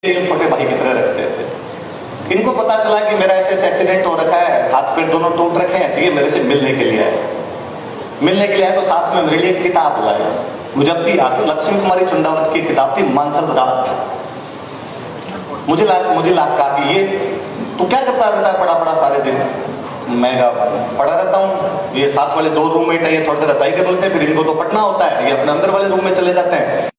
छोटे भाई की तरह रखते थे। इनको पता चला कि मेरा ऐसे एक्सीडेंट हो रखा है, हाथ पैर दोनों टूट रखे हैं, तो ये मेरे से मिलने के लिए आए। मिलने के लिए आए तो साथ में मेरे लिए एक किताब लाए। मुझे अब भी याद है, लक्ष्मी कुमारी चुंडावत की किताब थी, मानसल रात। मुझे कहा कि ये तू क्या करता रहता है पढ़ा पढ़ा सारे दिन? मैं पढ़ा रहता हूँ, ये साथ वाले दो रूममेट है, ये थोड़ी देर रताई कर लेते हैं, फिर इनको तो पढ़ना होता है, ये अपने अंदर वाले रूम में चले जाते हैं।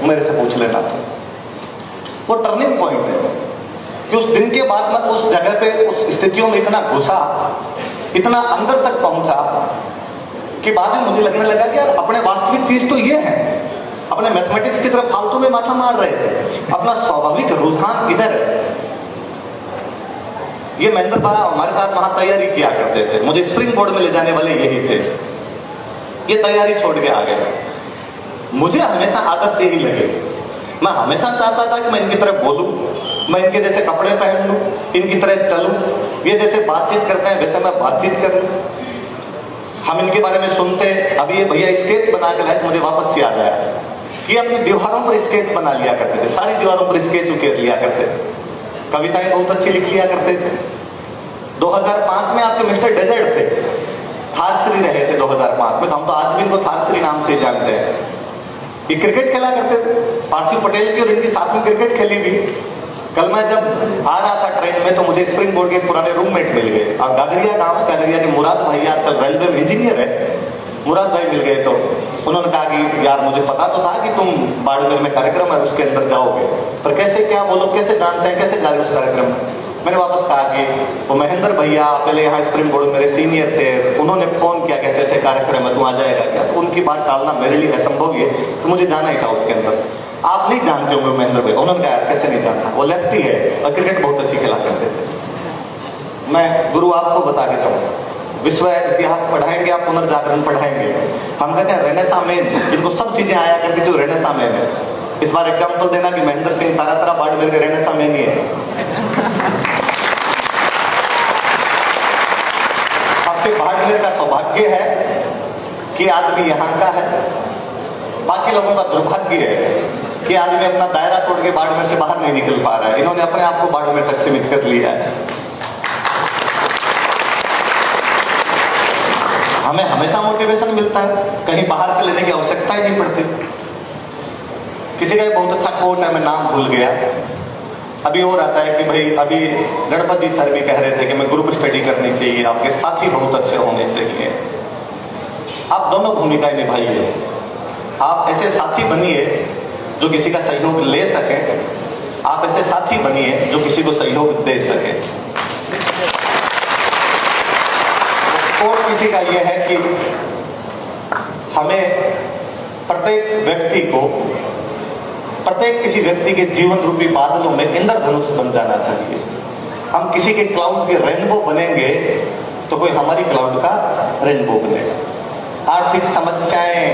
मेरे से पूछ लेना था। वो टर्निंग पॉइंट है कि उस दिन के बाद मैं उस जगह पे उस स्थितियों में इतना घुसा, इतना अंदर तक पहुंचा कि बाद में मुझे लगने लगा कि यार अपने वास्तविक चीज तो ये है। अपने मैथमेटिक्स की तरफ फालतू में माथा मार रहे थे, अपना स्वाभाविक रुझान इधर है। ये महेंद्र भाई हमारे साथ वहां तैयारी किया करते थे, मुझे स्प्रिंग बोर्ड में ले जाने वाले यही थे। ये तैयारी छोड़ के आ गए। मुझे हमेशा आदर्श यही लगे, मैं हमेशा चाहता था कि मैं इनकी तरह बोलूं, मैं इनके जैसे कपड़े पहन लूं, इनकी तरह चलूं, ये जैसे बातचीत करते हैं वैसे मैं बातचीत कर लूं। हम इनके बारे में सुनते, अभी ये भैया स्केच बना के लाए तो मुझे वापस याद आया कि अपनी दीवारों पर स्केच बना लिया करते थे, सारी दीवारों पर स्केच उकेर लिया करते थे, कविताएं बहुत अच्छी लिख लिया करते थे। 2005 में आपके मिस्टर डेजर्ट थे, थारश्री रहे थे 2005 में, तो हम तो आज भी इनको थारश्री नाम से जानते हैं। ये क्रिकेट खेला करते थे, पार्थिव पटेल की और इनकी साथ में क्रिकेट खेली भी। कल मैं जब आ रहा था ट्रेन में तो मुझे स्प्रिंग बोर्ड के पुराने रूममेट मिल गए। और गागरिया गांव है, गागरिया के मुराद भाई आजकल रेलवे में इंजीनियर है, मुराद भाई मिल गए। तो उन्होंने कहा कि यार मुझे पता तो था कि तुम बाड़मेर में कार्यक्रम है उसके अंदर जाओगे, पर कैसे क्या वो लोग कैसे जानते हैं, कैसे जा रहे उस कार्यक्रम में? मैंने वापस कहा कि वो महेंद्र भैया पहले यहाँ स्प्रिंग बोर्ड मेरे सीनियर थे, उन्होंने फोन किया कैसे ऐसे कार्यक्रम है, तू आ जाएगा क्या? तो उनकी बात टालना मेरे लिए असंभव है, तो मुझे जाना ही था उसके अंदर। आप नहीं जानते होंगे महेंद्र भैया। उन्होंने कहा यार कैसे नहीं जानता, वो लेफ्टी है और क्रिकेट बहुत अच्छी खेला करते थे। मैं गुरु आपको बता के जाऊंगा, विश्व इतिहास पढ़ाएंगे आप, पुनर्जागरण पढ़ाएंगे। हम कहते हैं रेनेसा में, इनको सब चीजें आया करती थी रेनेसा में है। इस बार एग्जाम्पल देना कि महेंद्र सिंह तारातरा बाड़मेर के रेनेसा में नहीं है। आपके बाड़मेर का सौभाग्य है कि आदमी यहाँ का है, बाकी लोगों का दुर्भाग्य है कि आदमी अपना दायरा तोड़ के बाड़मेर से बाहर नहीं निकल पा रहा है। इन्होंने अपने आप को बाड़मेर तक सीमित कर लिया है। हमें हमेशा मोटिवेशन मिलता है, कहीं बाहर से लेने की आवश्यकता ही नहीं पड़ती। किसी का बहुत अच्छा कोट है, मैं नाम भूल गया, अभी हो रहा है कि भाई अभी गणपति सर भी कह रहे थे कि मैं ग्रुप स्टडी करनी चाहिए, आपके साथी बहुत अच्छे होने चाहिए। आप दोनों भूमिकाएं निभाइए, आप ऐसे साथी बनिए जो किसी का सहयोग ले सके, आप ऐसे साथी बनिए जो किसी को सहयोग दे सके। और किसी का यह है कि हमें प्रत्येक किसी व्यक्ति के जीवन रूपी बादलों में इंद्रधनुष बन जाना चाहिए। हम किसी के क्लाउड के रेनबो बनेंगे तो कोई हमारी क्लाउड का रेनबो बनेगा। आर्थिक समस्याएं,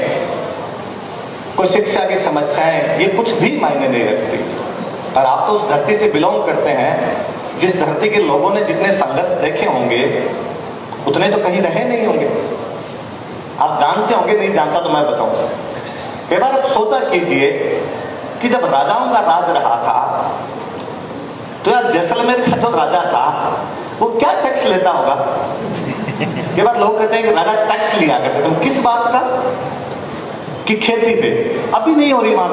कोई शिक्षा की समस्याएं, ये कुछ भी मायने नहीं रखती। और आप तो उस धरती से बिलोंग करते हैं जिस धरती के लोगों ने जितने संघर्ष देखे होंगे उतने तो कहीं रहे नहीं होंगे। आप जानते होंगे, नहीं जानता तो मैं बताऊं। कई बार आप सोचा कीजिए कि जब राजाओं का राज रहा था तो यार जैसलमेर का जो राजा था वो क्या टैक्स लेता होगा? कई बार लोग कहते हैं कि राजा टैक्स लिया करते, तो किस बात का? कि खेती पे। अभी नहीं हो रही वहां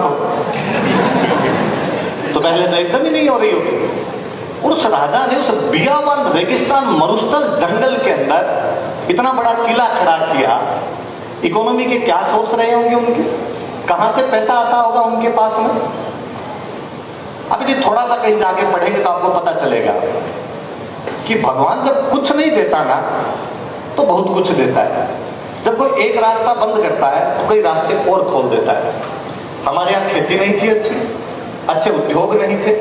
तो पहले तो एकदम ही नहीं हो रही होगी। उस राजा ने उस बियावान रेगिस्तान मरुस्थल जंगल के अंदर इतना बड़ा किला खड़ा किया। इकोनॉमी के क्या सोर्स रहे होंगे उनके, कहां से पैसा आता होगा उनके पास में? अभी थोड़ा सा कहीं जाके पढ़ेंगे तो आपको पता चलेगा कि भगवान जब कुछ नहीं देता ना तो बहुत कुछ देता है। जब कोई एक रास्ता बंद करता है तो कई रास्ते और खोल देता है। हमारे यहाँ खेती नहीं थी अच्छे उद्योग नहीं थे,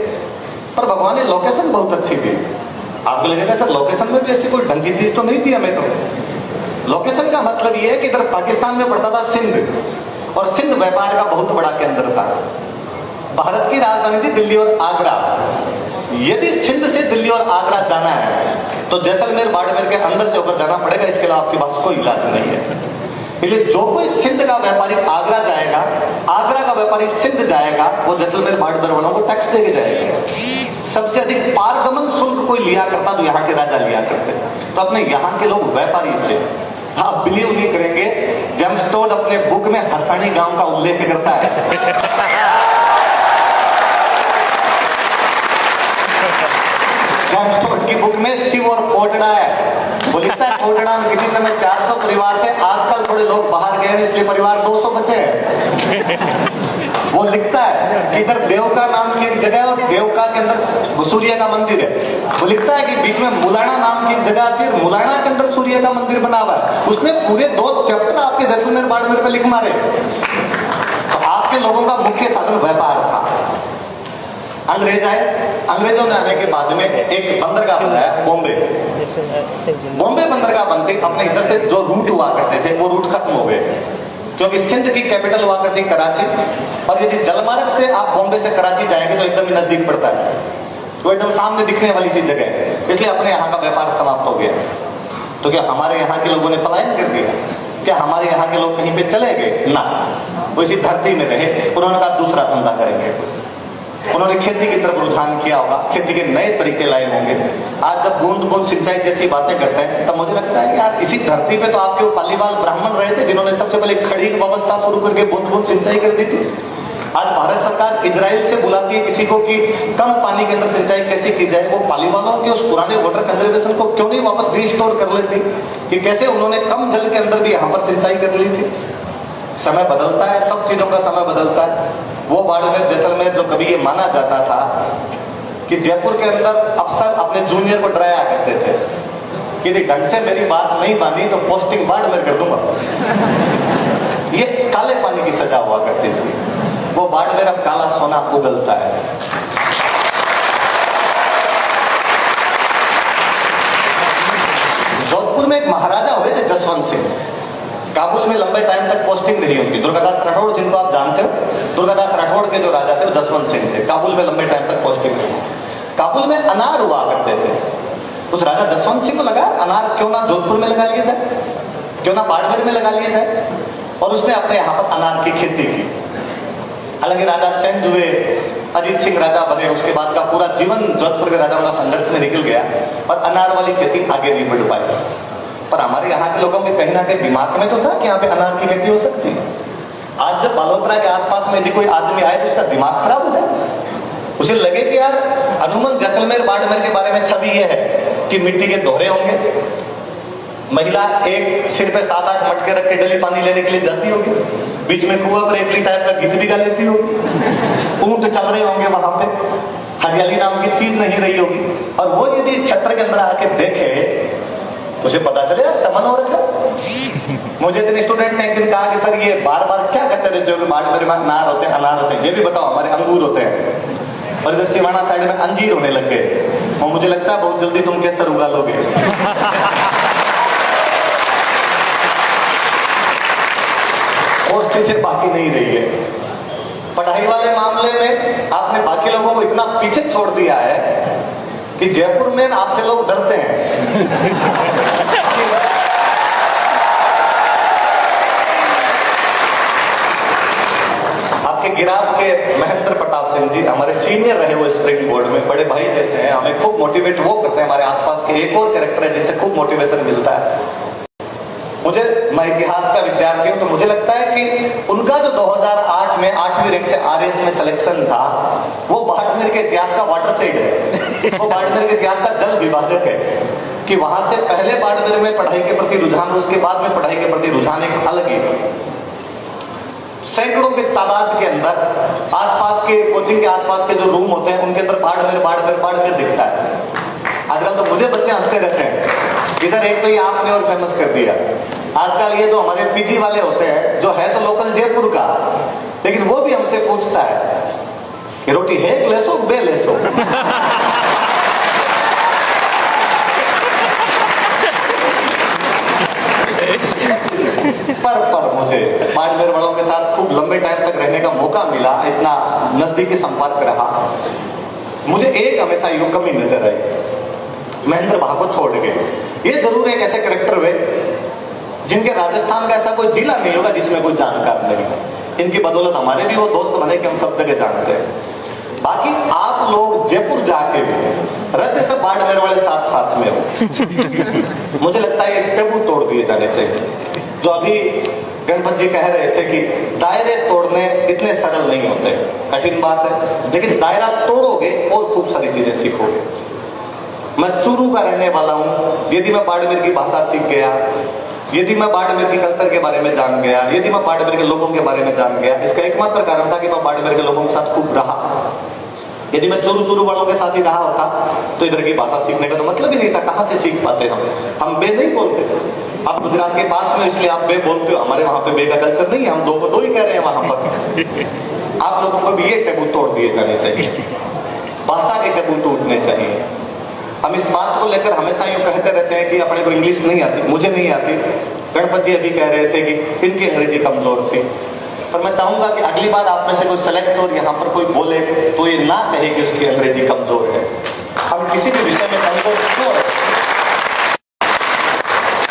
पर भगवान ने लोकेशन बहुत अच्छी दी। आपको लगेगा सर लोकेशन में भी ऐसी कोई ढंग की चीज तो नहीं थी हमें। तो लोकेशन का मतलब ये है कि इधर पाकिस्तान में पड़ता था सिंध, और सिंध व्यापार का बहुत बड़ा केंद्र था। भारत की राजधानी थी दिल्ली और आगरा। यदि सिंध से दिल्ली और आगरा जाना है तो जैसलमेर बाड़मेर के अंदर से होकर जाना पड़ेगा, इसके अलावा आपके पास कोई इलाज नहीं है। इसलिए जो कोई सिंध का व्यापारी आगरा जाएगा, आगरा का व्यापारी सिंध जाएगा, वो जैसलमेर बाड़मेर वालों को टैक्स देके जाएगा। सबसे अधिक पारगमन शुल्क कोई लिया करता तो यहाँ के राजा लिया करते, तो अपने यहाँ के लोग व्यापारी थे। आप बिलीव नहीं करेंगे, जेम्स टोड अपने बुक में हरसाणी गांव का उल्लेख करता है। जेम्स टोड की बुक में शिव और कोटड़ा है, वो लिखता है कोटड़ा में किसी समय 400 परिवार थे, आजकल थोड़े लोग बाहर गए इसलिए परिवार 200 बचे हैं। वो लिखता है कि इधर देवका नाम की एक जगह है और देवका के अंदर सूर्य का मंदिर है। वो लिखता है कि बीच में मुलाना नाम की एक जगह आती है, मुलाना के अंदर सूर्य का मंदिर बना हुआ है। उसने पूरे 2 चैप्टर आपके जैसलमेर बाड़मेर पे लिख मारे। तो आपके लोगों का मुख्य साधन व्यापार था। अंग्रेज आए, अंग्रेजों ने आने के बाद में एक बंदरगाह बनाया बॉम्बे। बॉम्बे बंदरगाह बनते अपने इधर से जो रूट हुआ करते थे वो रूट खत्म हो गए, क्योंकि सिंध की कैपिटल हुआ करती कराची, और यदि जलमार्ग से आप बॉम्बे से कराची जाएंगे तो एकदम ही नजदीक पड़ता है, तो एकदम सामने दिखने वाली सी जगह है। इसलिए अपने यहाँ का व्यापार समाप्त हो गया। तो क्या हमारे यहाँ के लोगों ने पलायन कर दिया? क्या हमारे यहाँ के लोग कहीं पे चले गए? ना, वो इसी धरती में रहे। उन्होंने कहा दूसरा धंधा करेंगे। उन्होंने खेती की तरफ रुझान किया होगा, खेती के नए तरीके लाए होंगे। आज जब बूंद बूंद सिंचाई जैसी बातें करते हैं तब मुझे लगता है कि यार इसी धरती पे तो आपके वो पालीवाल ब्राह्मण रहे थे जिन्होंने सबसे पहले खड़ी व्यवस्था शुरू करके बूंद बूंद सिंचाई कर दी थी। आज भारत सरकार इजराइल से बुलाती है किसी को कि कम पानी के अंदर सिंचाई कैसे की जाए। वो पालीवालों के उस पुराने वाटर कंजर्वेशन को क्यों नहीं वापस रिस्टोर कर लेती कि कैसे उन्होंने कम जल के अंदर भी यहाँ पर सिंचाई कर ली थी। समय बदलता है, सब चीजों का समय बदलता है। वो बाड़मेर जैसलमेर जो कभी ये माना जाता था कि जयपुर के अंदर अफसर अपने जूनियर को डराया करते थे कि यदि ढंग से मेरी बात नहीं मानी तो पोस्टिंग बाड़मेर कर दूंगा। ये काले पानी की सजा हुआ करती थी। वो बाड़मेर अब काला सोना उगलता है। जोधपुर में एक महाराजा हुए थे जसवंत सिंह, काबुल में लंबे टाइम तक पोस्टिंग रही उनकी। दुर्गादास राठौड़ जिनको आप जानते हो, दुर्गादास राठौड़ के जो राजा थे वो जसवंत सिंह थे। काबुल में लंबे टाइम तक पोस्टिंग रही। काबुल में अनार हुआ करते थे। उस राजा जसवंत सिंह को लगा अनार क्यों ना जोधपुर में लगा लिया जाए, क्यों ना बाड़मेर में लगा लिया जाए, और उसने अपने यहाँ पर अनार की खेती की। हालांकि राजा चेंज हुए, अजीत सिंह राजा बने, उसके बाद का पूरा जीवन जोधपुर के राजाओं का संघर्ष में निकल गया और अनार वाली खेती आगे नहीं बढ़ पाई। पर हमारे यहाँ के लोगों के कहीं ना कहीं दिमाग में तो था कि यहाँ पे अनार की खेती हो सकती है। आज जब बालोतरा के आसपास में यदि कोई आदमी आए तो उसका दिमाग खराब हो जाए, उसे लगे कि यार अनुमन जैसलमेर बाड़मेर के बारे में छवि यह है कि मिट्टी के दोहरे होंगे, महिला एक सिर पे 7-8 मटके रख के डेली पानी लेने के लिए जाती होगी, बीच में कुआं पर एकली टाइप का गीत भी गा लेती होगी, ऊंट चल रहे होंगे वहां पे, हरियाली नाम की चीज नहीं रही होगी। और वो यदि इस क्षेत्र के अंदर आके देखे तो उसे पता चले यार चमन हो रखा। मुझे इतने स्टूडेंट ने एक दिन कहा कि सर ये बार बार क्या करते रहते हो कि बाड़मेर में अनार होते हैं, अनार होते हैं, ये भी बताओ हमारे अंगूर होते हैं। और इधर सिवाना साइड में अंजीर होने लग गए, और मुझे लगता है बहुत जल्दी तुम केसर उगा लोगे। और चीजें बाकी नहीं रही है। पढ़ाई वाले मामले में आपने बाकी लोगों को इतना पीछे छोड़ दिया है कि जयपुर में आपसे लोग डरते हैं। आपके गिराव के महेंद्र प्रताप सिंह जी हमारे सीनियर रहे वो स्प्रिंग बोर्ड में, बड़े भाई जैसे हैं, हमें खूब मोटिवेट वो करते हैं। हमारे आसपास के एक और कैरेक्टर है जिनसे खूब मोटिवेशन मिलता है। मुझे, मैं इतिहास का विद्यार्थी हूं तो मुझे लगता है कि उनका जो 2008 में 8वीं रैंक से आरएस में सिलेक्शन था वो बाड़मेर के इतिहास का वाटरशेड है, वो बाड़मेर के इतिहास का जल विभाजक है कि वहां से पहले बाड़मेर में पढ़ाई के प्रति रुझान, उसके बाद में पढ़ाई के प्रति रुझान एक अलग ही। सैकड़ों की तादाद के अंदर आसपास के कोचिंग के आसपास के जो रूम होते हैं उनके अंदर बाड़मेर बाड़मेर बाड़मेर दिखता है। आजकल तो मुझे बच्चे हंसते रहते हैं कि सर एक तो ये आपने और फेमस कर दिया। आजकल ये जो हमारे पीजी वाले होते हैं, जो है तो लोकल जयपुर का, लेकिन वो भी हमसे पूछता है कि रोटी है लेसो बे लेसो। पर मुझे बाड़मेर वालों के साथ खूब लंबे टाइम तक रहने का मौका मिला, इतना नजदीकी संपर्क रहा। मुझे एक हमेशा यूं कमी नजर आई, महेंद्र भा को छोड़ के। ये जरूर एक ऐसे करेक्टर हुए जिनके राजस्थान का ऐसा कोई जिला नहीं होगा जिसमें कोई जानकार नहीं हो। इनकी बदौलत हमारे भी वो दोस्त बने कि हम सब जगह जानते हैं। बाकी आप लोग जयपुर जाके भी रहते सब बाड़मेर वाले साथ साथ में हो। मुझे लगता है ये टेबू तोड़ दिए जाने चाहिए। जो अभी गणपत जी कह रहे थे कि दायरे तोड़ने इतने सरल नहीं होते, कठिन बात है, लेकिन दायरा तोड़ोगे और खूब सारी चीजें सीखोगे। मैं चूरू का रहने वाला हूं, यदि मैं बाड़मेर की भाषा सीख गया, यदि मैं बाड़मेर की कल्चर के बारे में जान गया, यदि मैं बाड़मेर के लोगों के बारे में जान गया, इसका एकमात्र कारण था कि मैं बाड़मेर के लोगों के साथ खूब रहा। यदि मैं चूरू वालों के साथ ही रहा होता तो इधर की भाषा सीखने का तो मतलब ही नहीं था। कहां से सीख पाते हम बे नहीं बोलते। आप गुजरात के पास में इसलिए आप बे बोलते हो, हमारे वहां पे बे का कल्चर नहीं है, हम दो को दो ही कह रहे हैं वहां पर। आप लोगों को भी ये टेबू तोड़ दिए जाने चाहिए, भाषा के टेबू टूटने चाहिए। हम इस बात को लेकर हमेशा यूं कहते रहते हैं कि अपने को इंग्लिश नहीं आती, मुझे नहीं आती। गणपत जी अभी कह रहे थे कि इनकी अंग्रेजी कमजोर थी, पर मैं चाहूंगा कि अगली बार आप में से कोई सेलेक्ट और यहाँ पर कोई बोले तो ये ना कहे कि उसकी अंग्रेजी कमजोर है। हम किसी भी विषय में कमजोर क्यों है?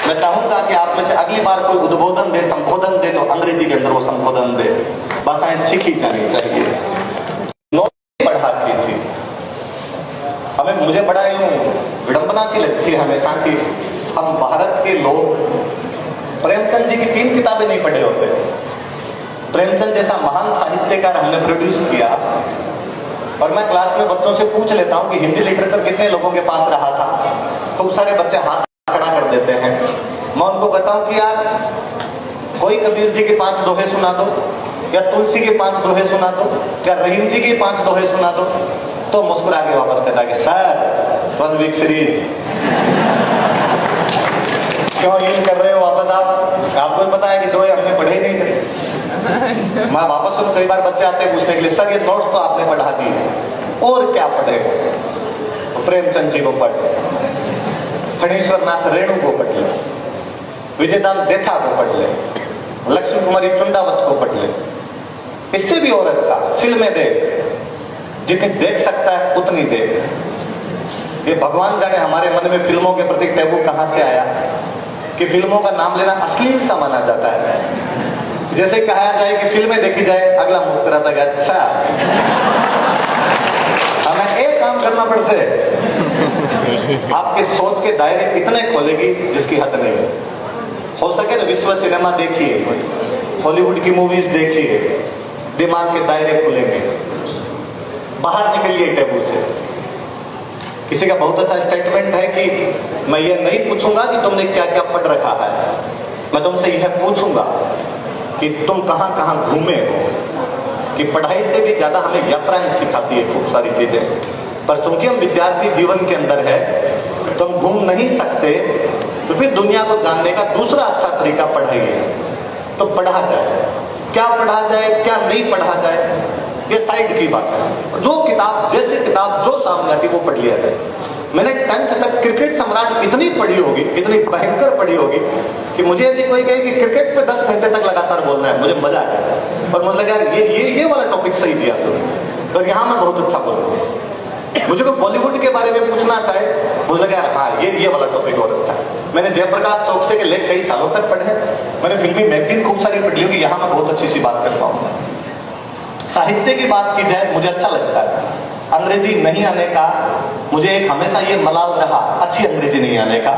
मैं चाहूंगा कि आप में से अगली बार कोई उद्बोधन दे, संबोधन दे, तो अंग्रेजी के अंदर वो संबोधन दे। भाषाएं सीखी जानी चाहिए, नॉलेज बढ़ा कीजिए। हमें मुझे बड़ा यूं विडंबना सी लगती है हमेशा कि हम भारत के लोग प्रेमचंद जी की 3 किताबें नहीं पढ़े होते। प्रेमचंद जैसा महान साहित्यकार हमने प्रोड्यूस किया, और मैं क्लास में बच्चों से पूछ लेता हूं कि हिंदी लिटरेचर कितने लोगों के पास रहा था। खूब सारे बच्चे हाथ खड़ा कर देते हैं। मैं उनको कहता हूं कि यार कोई कबीर जी के 5 दोहे सुना दो, या तुलसी के 5 दोहे सुना दो, या रहीम जी के 5 दोहे सुना दो, तो मुस्कुरा के वापस कहता कि सर 1 वीक सीरीज क्यों इन कर रहे हो वापस आप? आपको पता है कि दोहे हमने पढ़े ही नहीं थे। मैं वापस सुन, कई बार बच्चे आते हैं पूछने के लिए, सर ये नोट्स तो आपने पढ़ा दिए, और क्या पढ़े? प्रेमचंद जी को पढ़ ले, फणीश्वर नाथ रेणु को पढ़ ले, विजयदान देथा को पढ़ ले, लक्ष्मी कुमारी चुंडावत को पढ़ ले। इससे भी और अच्छा फिल्में देख, जितनी देख सकता है उतनी देख। ये भगवान जाने हमारे मन में फिल्मों के प्रति टैबू कहां से आया कि फिल्मों का नाम लेना अश्लील सा माना जाता है। जैसे कहा जाए कि फिल्में देखी जाए, अगला मुस्कुराता है, अच्छा हमें एक काम करना पड़ से आपके सोच के दायरे इतने खोलेगी जिसकी हद नहीं है। हो सके तो विश्व सिनेमा देखिए, हॉलीवुड की मूवीज देखिए, दिमाग के दायरे खुलेंगे। बाहर निकलिए टैबू से। किसी का बहुत अच्छा स्टेटमेंट है कि मैं ये नहीं पूछूंगा कि तुमने क्या क्या पढ़ रखा है, मैं तुमसे यह पूछूंगा कि तुम कहां कहां घूमे हो। कि पढ़ाई से भी ज्यादा हमें यात्राएं सिखाती है खूब सारी चीजें, पर चूंकि हम विद्यार्थी जीवन के अंदर है तो हम घूम नहीं सकते, तो फिर दुनिया को जानने का दूसरा अच्छा तरीका पढ़ाई है। तो पढ़ा जाए, क्या पढ़ा जाए क्या नहीं पढ़ा जाए ये साइड की बात है। जो किताब, जैसे किताब जो सामने आती वो पढ़ लिया जाए। मैंने 10th तक क्रिकेट सम्राट इतनी पढ़ी होगी, इतनी भयंकर पढ़ी होगी कि मुझे यदि कोई कहे कि क्रिकेट पे 10 घंटे तक लगातार बोलना है, मुझे मजा आया। और मुझे लगा यार ये वाला टॉपिक सही दिया सर, और यहाँ मैं बहुत अच्छा बोलूँ। मुझे को बॉलीवुड के बारे में पूछना चाहे, मुझे लगा यार हाँ ये वाला टॉपिक और अच्छा है। मैंने जयप्रकाश चौकसे के लेख कई सालों तक पढ़े, मैंने फिल्मी मैगजीन खूब सारी पढ़ी होगी, यहाँ मैं बहुत अच्छी सी बात कर पाऊंगा। साहित्य की बात की जाए, मुझे अच्छा लगता है अंग्रेजी नहीं आने का। मुझे एक हमेशा ये मलाल रहा अच्छी अंग्रेजी नहीं आने का,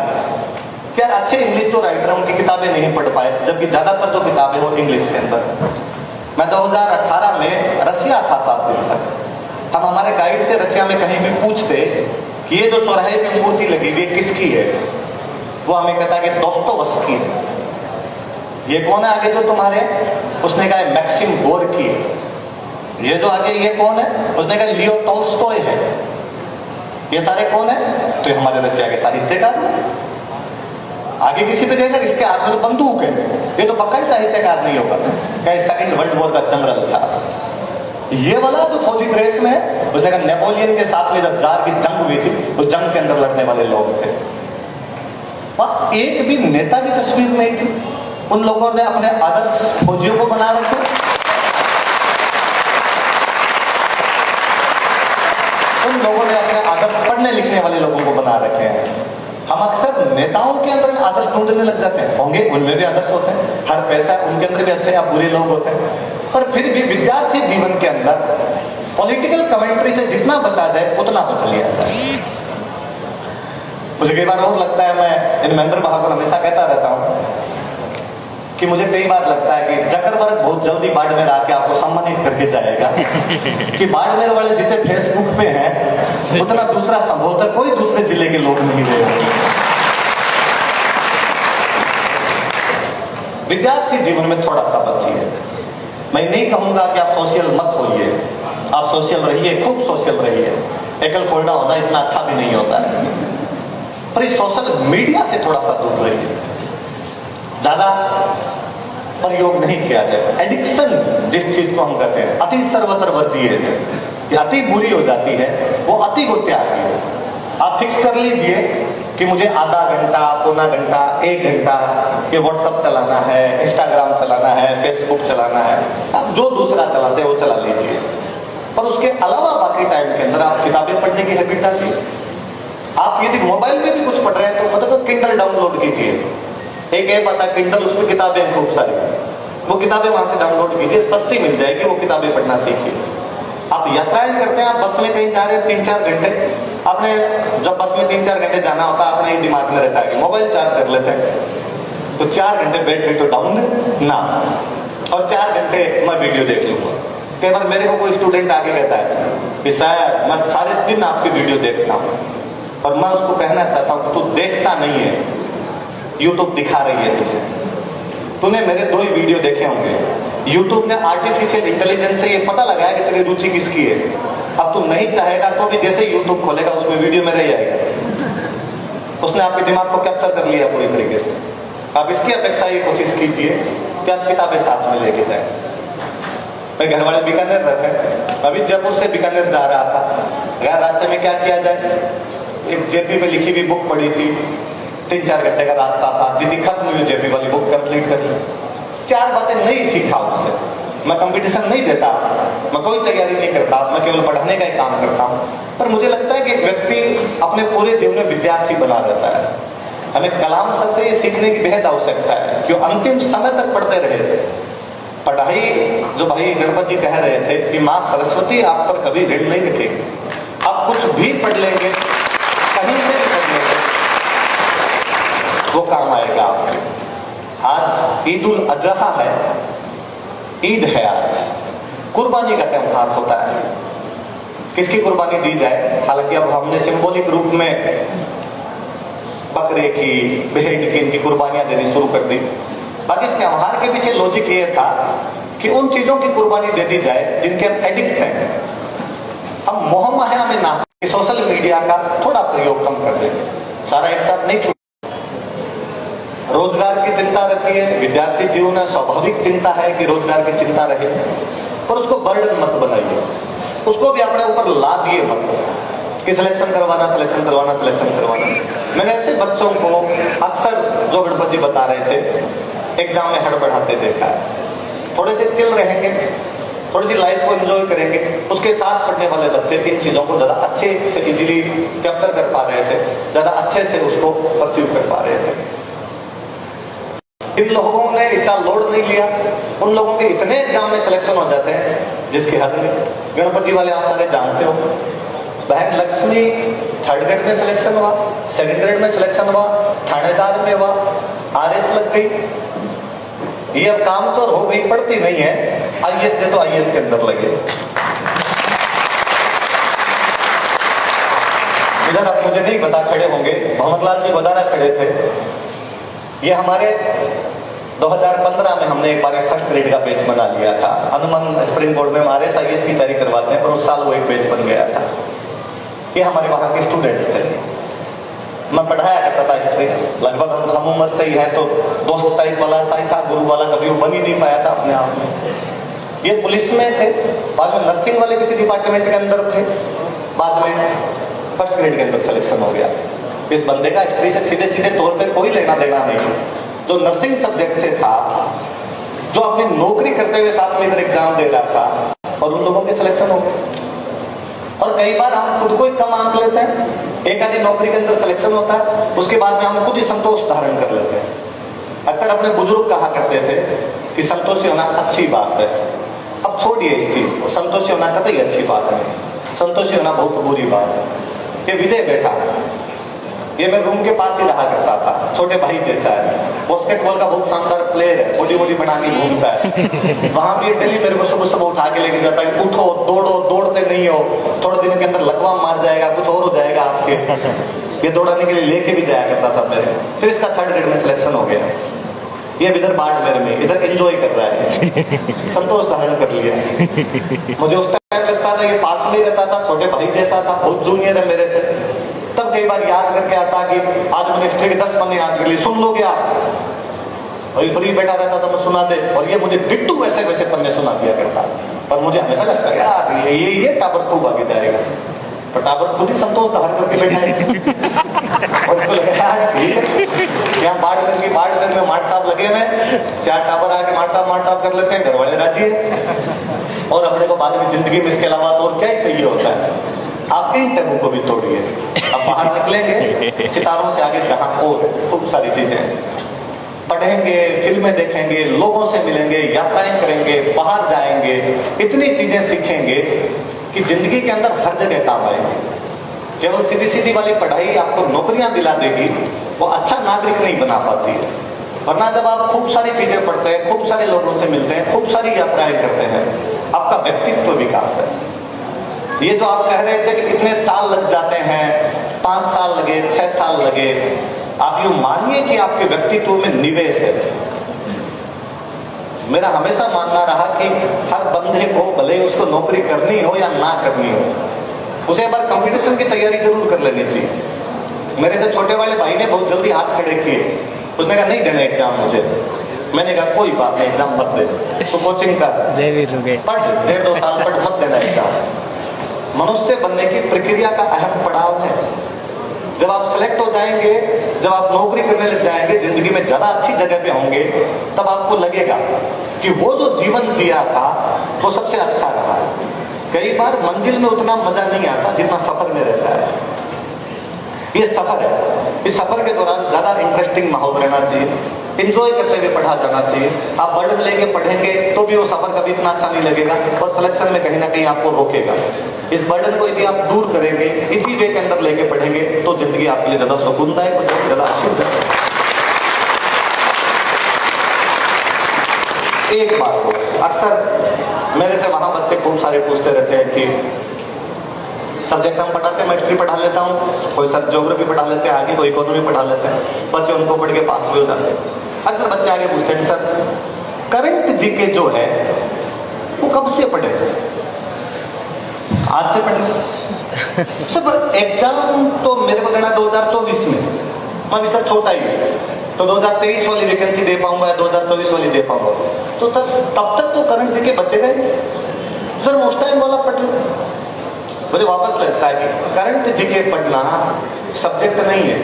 क्या अच्छे इंग्लिश जो राइटर हैं उनकी किताबें नहीं पढ़ पाए, जबकि ज्यादातर जो किताबें वो इंग्लिश के अंदर। मैं 2018 में रसिया था 7 दिन तक। हम हमारे गाइड से रसिया में कहीं भी पूछते कि ये जो चौराहे पे मूर्ति लगी हुई किसकी है, वो हमें कहता कि दोस्तोवस्की है। ये कौन है आगे जो तुम्हारे? उसने कहा मैक्सिम गोर्की है। ये जो आगे ये कौन है? उसने कहा लियो टॉल्स्टॉय है। ये सारे कौन है? तो ये हमारे रसिया के साहित्यकार हैं। आगे किसी पे कहेगा इसके हाथ में तो बंदूक है, ये तो पक्का ही साहित्यकार नहीं होगा। कहीं सेकंड वर्ल्ड वॉर का जनरल था। ये वाला जो फौजी ड्रेस में है, उसने कहा नेपोलियन के साथ में जब जार की जंग हुई थी तो जंग के अंदर लड़ने वाले लोग थे। वहां एक भी नेता की तस्वीर नहीं थी। उन लोगों ने अपने आदर्श फौजियों को बना रखे। उन इन लोगों ने अपने आदर्श पढ़ने लिखने वाले लोगों को बना रखे हैं। हम अक्सर नेताओं के अंदर आदर्श ढूंढने लग जाते हैं, होंगे उनमें भी आदर्श होते हैं, हर पैसा उनके अंदर भी अच्छे या बुरे लोग होते हैं, पर फिर भी विद्यार्थी जीवन के अंदर पॉलिटिकल कमेंट्री से जितना बचा जाए उतना बच लिया जाए। मुझे कई बार और लगता है, मैं इन महेंद्र भाव को हमेशा कहता रहता हूं कि मुझे कई बार लगता है कि जकरबर्ग बहुत जल्दी बाड़मेर आके आपको सम्मानित करके जाएगा कि बाड़मेर वाले जितने फेसबुक पे हैं उतना दूसरा संभवतः कोई दूसरे जिले के लोग नहीं रहे। विद्यार्थी जीवन में थोड़ा सा बचिए। मैं नहीं कहूंगा कि आप सोशल मत होइए, आप सोशल रहिए, खूब सोशल रहिए, एकल खोलना होना इतना अच्छा भी नहीं होता है, पर इस सोशल मीडिया से थोड़ा सा दूर रहिए, ज्यादा प्रयोग नहीं किया जाए। एडिक्शन जिस चीज को हम कहते हैं, अति सर्वत्र वर्जिए, कि अति बुरी हो जाती है वो अति को त्यागिए। आप फिक्स कर लीजिए कि मुझे आधा घंटा, पौना घंटा, 1 घंटा ये व्हाट्सएप चलाना है, इंस्टाग्राम चलाना है, फेसबुक चलाना है, आप जो दूसरा चलाते हैं वो चला लीजिए, पर उसके अलावा बाकी टाइम के अंदर आप किताबें पढ़ने की हैबिट डालिए। आप यदि मोबाइल में भी कुछ पढ़ रहे हैं तो मतलब किंडल डाउनलोड कीजिए, एक ऐप आता है किंडल, उसमें किताबें हैं खूब सारी, वो किताबें वहां से डाउनलोड कीजिए, सस्ती मिल जाएगी, वो किताबें पढ़ना सीखिए। आप यात्राएं करते हैं, आप बस में कहीं जा रहे हैं 3-4 घंटे, आपने जब बस में 3-4 घंटे जाना होता है, आपने ये दिमाग में रहता है कि मोबाइल चार्ज कर लेते हैं, तो 4 घंटे बैटरी तो डाउन ना, और 4 घंटे मैं वीडियो देख लूंगा। कई बार मेरे को कोई स्टूडेंट आके कहता है कि सर मैं सारे दिन आपकी वीडियो देखता हूँ, और मैं उसको कहना चाहता हूँ तू देखता नहीं है, यूट्यूब दिखा रही है तुझे, तूने मेरे 2 ही वीडियो देखे होंगे, यूट्यूब ने आर्टिफिशियल इंटेलिजेंस से ये पता लगाया कि तेरी रुचि किसकी है। अब तू नहीं चाहेगा तो भी जैसे यूट्यूब खोलेगा उसमें वीडियो में रह जाएगा, उसने आपके दिमाग को कैप्चर कर लिया पूरी तरीके से। आप इसकी अपेक्षा ये कोशिश कीजिए कि आप किताबें साथ में लेके जाए। मैं घर वाले बीकानेर रहते हैं, अभी जयपुर से बीकानेर जा रहा था, यार रास्ते में क्या किया जाए, एक जेपी पे लिखी हुई बुक पढ़ी थी, 3-4 घंटे का रास्ता था, जितनी खत्म हुई जेपी वाली बुक कंप्लीट कर ली, 4 बातें नहीं सीखा उससे। मैं कंपटीशन नहीं देता, मैं कोई तैयारी नहीं करता, मैं केवल पढ़ाने का ही काम करता हूँ, पर मुझे लगता है कि एक व्यक्ति अपने पूरे जीवन में विद्यार्थी बना रहता है। हमें कलाम सर से ये सीखने की बेहद आवश्यकता है कि अंतिम समय तक पढ़ते रहे थे। पढ़ाई, जो भाई गणपत जी कह रहे थे कि माँ सरस्वती आप पर कभी ऋण नहीं रखेगी, आप कुछ भी पढ़ लेंगे, कहीं से भी पढ़ लेंगे, वो काम आएगा आपके। आज ईद उल अजहा है, ईद है आज, कुर्बानी का त्योहार होता है, किसकी कुर्बानी दी जाए। हालांकि अब हमने सिंबॉलिक रूप में बकरे की, भेड़ की, इनकी कुर्बानियां देनी शुरू कर दी। बाकी इस त्योहार के पीछे लॉजिक ये था कि उन चीजों की कुर्बानी दे दी जाए जिनके हम एडिक्ट हैं। हम मोह माया में ना, सोशल मीडिया का थोड़ा प्रयोग कम कर दें, सारा एक साथ नहीं छूट। रोजगार की चिंता रहती है, विद्यार्थी जीवन में स्वाभाविक चिंता है कि रोजगार की चिंता रहे, पर उसको बर्डन मत बनाइए, उसको भी अपने ऊपर ला दिए मत कि सिलेक्शन करवाना, सिलेक्शन करवाना, सिलेक्शन करवाना। मैंने ऐसे बच्चों को अक्सर, जो गणपत जी बता रहे थे, एग्जाम में हड़बड़ाते देखा है। थोड़े से चिल रहेंगे, थोड़ी सी लाइफ को एंजॉय करेंगे, उसके साथ पढ़ने वाले बच्चे इन चीजों को ज्यादा अच्छे से इजीली कैप्चर कर पा रहे थे, ज्यादा अच्छे से उसको परस्यू कर पा रहे थे। इन लोगों ने इतना लोड नहीं लिया, उन लोगों के इतने एग्जाम में सिलेक्शन हो जाते हैं जिसकी हद नहीं। गणपति वाले आप सारे जानते हो, बहन लक्ष्मी 3rd ग्रेड में सिलेक्शन हुआ, 2nd ग्रेड में सिलेक्शन हुआ, थानेदार में हुआ, RS लग गई। ये अब कामचोर हो गई, पढ़ती नहीं है, IAS दे तो IAS के अंदर लगे। इधर अब मुझे नहीं पता, खड़े होंगे मोहम्मदलाल जी गोदारा खड़े थे। ये हमारे 2015 में हमने एक बार 1st ग्रेड का बैच बना लिया था। हनुमान स्प्रिंग बोर्ड में हमारे IAS की तैयारी करवाते हैं, पर उस साल वो एक बैच बन गया था। ये हमारे वहाँ के स्टूडेंट थे, मैं पढ़ाया करता था हिस्ट्री, लगभग हम उम्र से ही है, तो दोस्त टाइप वाला सा ही था, गुरु वाला कभी वो बन ही नहीं पाया था अपने आप में। ये पुलिस में थे, बाद में नर्सिंग वाले किसी डिपार्टमेंट के अंदर थे, बाद में 1st ग्रेड के अंदर सिलेक्शन हो गया। इस बंदे का हिस्ट्री से सीधे सीधे तौर पे कोई लेना देना नहीं, जो नर्सिंग सब्जेक्ट से था, जो अपनी नौकरी करते हुए साथ में इधर एग्जाम दे रहा था, और उन लोगों के सिलेक्शन हो गए। और कई बार हम खुद को ही कम आंक लेते हैं। एक आधी नौकरी के अंदर सिलेक्शन होता है, उसके बाद में हम खुद ही संतोष धारण कर लेते हैं। अक्सर अपने बुजुर्ग कहा करते थे कि संतोषी होना अच्छी बात है। अब छोड़िए इस चीज को, संतोषी होना कतई अच्छी बात है, संतोषी होना बहुत बुरी बात है। ये विजय बैठा, ये मेरे रूम के पास ही रहा करता था, छोटे भाई जैसा है, बास्केटबॉल का बहुत शानदार प्लेयर है, बॉडी बॉडी बना के घूमता है। वहां भी डेली मेरे को सुबह सुबह उठा के लेके जाता है, उठो दौड़ो, दौड़ते नहीं हो, थोड़े दिन के अंदर लकवा मार जाएगा, कुछ और हो जाएगा आपके। ये दौड़ाने के लिए लेके भी जाया करता था मेरे। फिर इसका 3rd ग्रेड में सिलेक्शन हो गया। ये इधर बाड़मेर में इधर एंजॉय कर रहा है, संतोष धारण कर लिया। मुझे उस टाइम लगता था ये पास में ही रहता था, छोटे भाई जैसा था, बहुत जूनियर है मेरे से। तब कई बार याद करके आता कि आज मैंने हिस्ट्री के 10 पन्ने याद कर लिए, सुन लोगे आप? और फ्री बैठा रहता था, मैं सुना दे, और ये मुझे डिट्टू वैसे वैसे पन्ने सुना दिया करता। और मुझे हमेशा लगता है यार ये टावर खूब आगे जाएगा, पर टावर खुद ही संतोष धारण करके बैठा है। और इसको लगा यार ठीक है, यहाँ बाड़मेर में माट साहब लगे हुए, 4 टावर आके माट साहब कर लेते हैं, घर वाले राजी है। और अपने को बाद में जिंदगी में इसके अलावा तो और क्या ही चाहिए होता है। आप इन टैबू को भी तोड़िए, अब बाहर निकलेंगे सितारों से आगे, जहां और खूब सारी चीजें पढ़ेंगे, फिल्में देखेंगे, लोगों से मिलेंगे, यात्राएं करेंगे, बाहर जाएंगे, इतनी चीजें सीखेंगे कि जिंदगी के अंदर हर जगह काम आएंगे। केवल सीधी सीधी वाली पढ़ाई आपको नौकरियां दिला देगी, वो अच्छा नागरिक नहीं बना पाती है। वरना जब आप खूब सारी चीजें पढ़ते हैं, खूब सारे लोगों से मिलते हैं, खूब सारी यात्राएं करते हैं, आपका व्यक्तित्व विकास है। ये जो आप कह रहे थे कि कितने साल लग जाते हैं, 5 साल लगे, 6 साल लगे, आप यूं मानिए कि आपके व्यक्तित्व में निवेश है। मेरा हमेशा मानना रहा कि हर बंदे को भले उसको नौकरी करनी हो या ना करनी हो, उसे एक बार कंपटीशन की तैयारी जरूर कर लेनी चाहिए। मेरे से छोटे वाले भाई ने बहुत जल्दी हाथ खड़े किए, उसने कहा नहीं देना एग्जाम मुझे। मैंने कहा कोई बात नहीं, एग्जाम मत दे, तो कोचिंग कर, पढ़ 1.5-2 साल पढ़, मत देना एग्जाम। मनुष्य बनने की प्रक्रिया का अहम पड़ाव है। जब आप सेलेक्ट हो जाएंगे, जब आप नौकरी करने लग जाएंगे, जिंदगी में ज्यादा अच्छी जगह पे होंगे, तब आपको लगेगा कि वो जो जीवन जिया था वो सबसे अच्छा रहा। कई बार मंजिल में उतना मजा नहीं आता जितना सफर में रहता है। ये सफर है, इस सफर के दौरान ज्यादा इंटरेस्टिंग माहौल रहना चाहिए, इंजॉय करते हुए पढ़ा जाना चाहिए। आप बर्डन लेके पढ़ेंगे तो भी वो सफर कभी इतना अच्छा नहीं लगेगा, और सिलेक्शन में कहीं ना कहीं आपको रोकेगा। इस बर्डन को यदि आप दूर करेंगे, इसी वे के अंदर लेके पढ़ेंगे, तो जिंदगी आपके लिए ज्यादा सुकूनदायक और ज्यादा अच्छी हो जाएगी। एक बात हो, अक्सर मेरे से वहां बच्चे खूब सारे पूछते रहते हैं कि सब्जेक्ट हम पढ़ाते हैं, मैं हिस्ट्री पढ़ा लेता हूँ, कोई सर ज्योग्राफी पढ़ा लेते हैं आगे, कोई इकोनॉमी पढ़ा लेते हैं, बच्चे उनको पढ़ के पास भी हो जाते हैं। अक्सर बच्चे आगे पूछते हैं सर करंट जीके जो है वो कब से पढ़े? आज से पढ़े? सर एग्जाम तो मेरे को देना 2024 में, मैं भी सर छोटा ही है, तो 2023 वाली वैकेंसी दे पाऊंगा या 2024 वाली दे पाऊंगा, तो तब तक तो करंट जीके बचेगा ही। सर उस टाइम वाला पढ़ लो। मुझे वापस लगता है कि करंट जीके पढ़ना सब्जेक्ट नहीं है,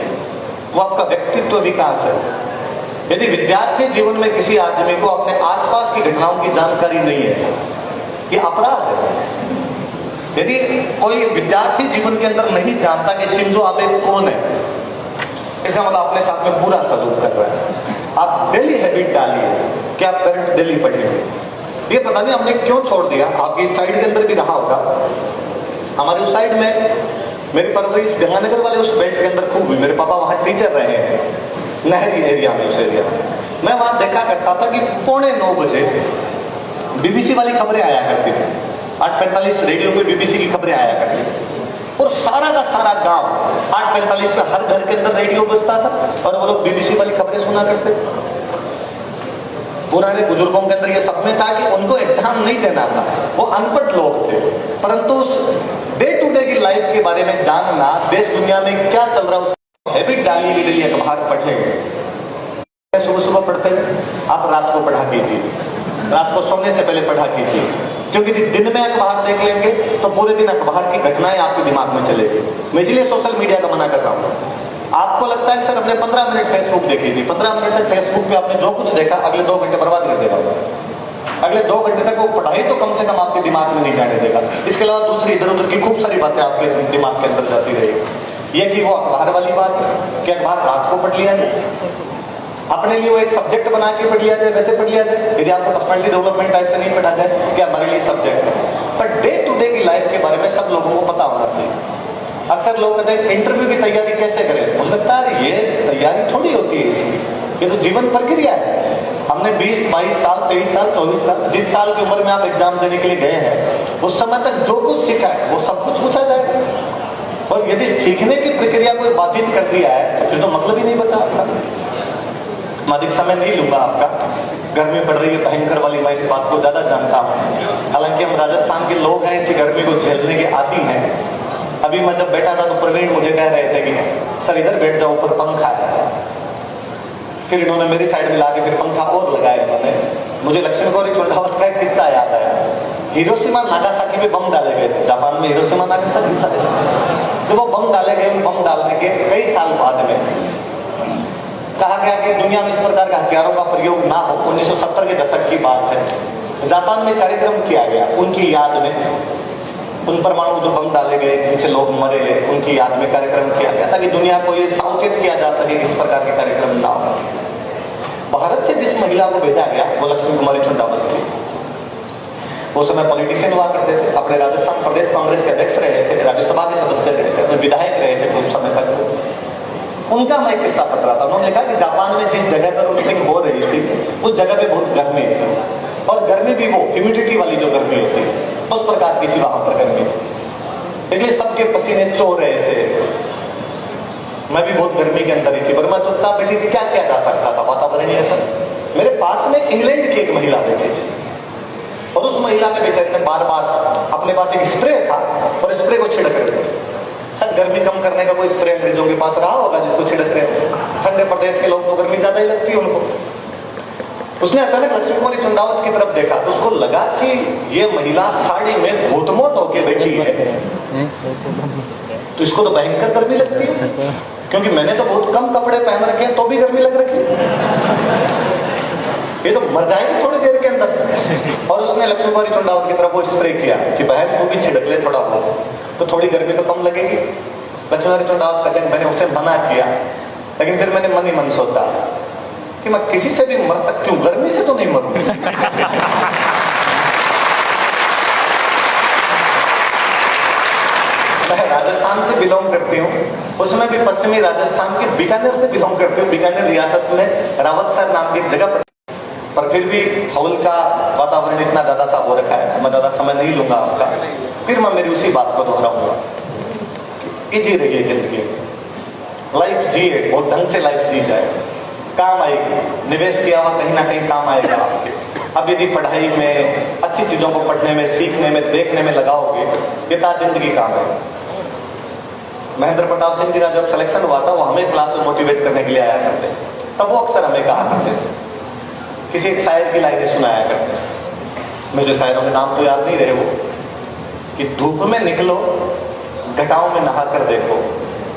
वो आपका व्यक्तित्व विकास है। यदि विद्यार्थी जीवन में किसी आदमी को अपने आसपास की घटनाओं की जानकारी नहीं है, ये अपराध है। यदि कोई विद्यार्थी जीवन के अंदर नहीं जानता कि शिंजो आबे कौन है, इसका मतलब अपने साथ में बुरा सलूक कर रहा है। आप डेली हैबिट डालिए कि आप करंट डेली पढ़िए। ये पता नहीं हमने क्यों छोड़ दिया, आपकी इस साइड के अंदर भी रहा होगा। हमारे उस साइड में मेरी परवरिश गंगानगर वाले उस बेल्ट के अंदर खूब हुई। मेरे पापा वहां टीचर रहे हैं, नहरी एरिया में, उस एरिया में। मैं वहां देखा करता था कि 8:45 बजे बीबीसी वाली खबरें आया करती थी। 8:45 रेडियो पे बीबीसी की खबरें आया करती थी, और सारा का सारा गांव 8:45 में हर घर के अंदर रेडियो बजता था, और वो लोग बीबीसी वाली खबरें सुना करते थे। पुराने बुजुर्गों के अंदर ये सपने था कि उनको एग्जाम नहीं देना था, वो अनपढ़ लोग थे, परंतु उस डे टू डे की लाइफ के बारे में जानना, देश दुनिया में क्या चल रहा है उसकी हैबिट डालने के लिए अखबार पढ़ेंगे। सुबह सुबह पढ़ते हैं, आप रात को पढ़ा कीजिए, रात को सोने से पहले पढ़ा कीजिए, क्योंकि दिन में अखबार देख लेंगे तो पूरे दिन अखबार की घटनाएं आपके दिमाग में चलेगी। मैं इसलिए सोशल मीडिया का मना कर रहा हूँ। आपको लगता है कि सर अपने 15 मिनट फेसबुक देखी थी, 15 मिनट तक फेसबुक पे आपने जो कुछ देखा अगले 2 घंटे बर्बाद कर देगा। अगले 2 घंटे तक वो पढ़ाई तो कम से कम आपके दिमाग में नहीं जाने देगा। इसके अलावा दूसरी इधर उधर की खूब सारी बातें आपके दिमाग के अंदर जाती रहेगी। ये कि वो अखबार वाली बात है कि अखबार रात को पढ़ लिया जाए, अपने लिए वो एक सब्जेक्ट बना के पढ़ लिया जाए, वैसे पढ़ लिया जाए। यदि आपको पर्सनालिटी डेवलपमेंट टाइप से नहीं पढ़ा जाए कि हमारे लिए सब्जेक्ट है, पर डे टू डे की लाइफ के बारे में सब लोगों को पता होना चाहिए। अक्सर लोग कहते हैं इंटरव्यू की तैयारी कैसे करें, मुझे लगता है ये तैयारी थोड़ी होती है इसकी, ये तो जीवन प्रक्रिया है। हमने 20, 22 साल, 23 साल, 24 साल, जिस साल की उम्र में आप एग्जाम देने के लिए गए हैं, उस समय तक जो कुछ सीखा है वो सब कुछ पूछा जाएगा। और यदि सीखने की प्रक्रिया को बाधित कर दिया है तो फिर तो मतलब ही नहीं बचा आपका। मैं अधिक समय नहीं लूंगा आपका, गर्मी पड़ रही है भयंकर वाली, मैं इस बात को ज्यादा जानता हूँ। हालांकि हम राजस्थान के लोग हैं, इसी गर्मी को झेलने के आदी हैं। अभी मैं जब बैठा था तो प्रवीण मुझे कह रहे थे कि सर इधर बैठ जाओ, ऊपर पंखा है। फिर इन्होंने मेरी साइड में लाके फिर पंखा और लगाया इन्होंने। मुझे लक्ष्मण गौरी चुंडावत का एक किस्सा याद आया। हिरोशिमा नागासाकी में बम डाले गए थे, जापान में हिरोशिमा नागासाकी। जब वो बम डाले गए, बम डालने के कई साल बाद में कहा गया कि दुनिया में इस प्रकार के हथियारों का प्रयोग ना हो। 1970 के दशक की बात है। जापान में कार्यक्रम किया गया उनकी याद में, उन परमाणु जो बम डाले गए जिनसे लोग मरे, उनकी याद में कार्यक्रम किया गया ताकि दुनिया को ये सावचेत किया जा सके कि इस प्रकार के कार्यक्रम ना हो। भारत से जिस महिला को भेजा गया वो लक्ष्मी कुमारी चुंडावत थी। वो समय पॉलिटिशियन हुआ करते थे, अपने राजस्थान प्रदेश कांग्रेस के अध्यक्ष रहे थे, राज्यसभा के सदस्य रहे थे, अपने विधायक रहे थे कुछ समय तक। उनका मैं एक किस्सा पढ़ रहा था। उन्होंने लिखा कि जापान में जिस जगह पर मीटिंग हो रही थी उस जगह पे बहुत गर्मी थी, और गर्मी भी वो ह्यूमिडिटी वाली जो गर्मी होती है उस प्रकार की वहां पर गर्मी थी, इसलिए सबके पसीने चो रहे थे। मैं भी बहुत गर्मी के अंदर ही थी, पर मैं चुपचाप बैठी थी, क्या किया जा सकता था, वातावरण ही ऐसा। मेरे पास में इंग्लैंड की एक महिला बैठी थी, और उस महिला ने बेचारी ने बार बार अपने पास एक स्प्रे था और स्प्रे को छिड़क रहे थे। शायद गर्मी कम करने का कोई स्प्रे अंग्रेजों के पास रहा होगा जिसको छिड़क रहे थे। ठंडे प्रदेश के लोग तो गर्मी ज्यादा ही लगती है उनको। उसने अचानक लक्ष्मी कुमारी चुंडावत की तरफ देखा तो उसको लगा कि ये महिला साड़ी में घोटमोट होके बैठी है, तो इसको तो भयंकर गर्मी लगती है, क्योंकि मैंने तो बहुत कम कपड़े पहन रखे हैं तो भी गर्मी लग रखी है, ये तो मर जाएगी थोड़ी देर के अंदर। और उसने लक्ष्मी कुमारी चुंडावत की तरफ वो स्प्रे किया कि बहन तू भी छिड़क ले थोड़ा बहुत, तो थोड़ी गर्मी तो कम लगेगी। लक्ष्मी कुमारी चुंडावत कहते हैं मैंने उसे मना किया, लेकिन फिर मैंने मन ही मन सोचा कि मैं किसी से भी मर सकती हूँ, गर्मी से तो नहीं मरूंगी। मैं राजस्थान से बिलोंग करती हूँ, उसमें भी पश्चिमी राजस्थान के बीकानेर से बिलोंग करती हूँ। बीकानेर रियासत में रावतसर नाम की एक जगह पर फिर भी हौल का वातावरण इतना ज्यादा सा हो रखा है, मैं ज्यादा समय नहीं लूंगा आपका। फिर मैं मेरी उसी बात को दोहराऊंगा कि जी रही है जिंदगी, लाइफ जिए, बहुत ढंग से लाइफ जी जाए, काम आएगी, निवेश किया हुआ कहीं ना कहीं काम आएगा आपके। अब यदि पढ़ाई में अच्छी चीजों को पढ़ने में, सीखने में, देखने में लगाओगे, कितना जिंदगी काम है। महेंद्र प्रताप सिंह जी का जब सिलेक्शन हुआ था वो हमें क्लास में मोटिवेट करने के लिए आया करते, तब वो अक्सर हमें कहा करते थे, किसी एक शायर की लाइनें सुनाया करते। मुझे शायरों के नाम तो याद नहीं रहे वो, कि धूप में निकलो घटाओं में नहा कर देखो,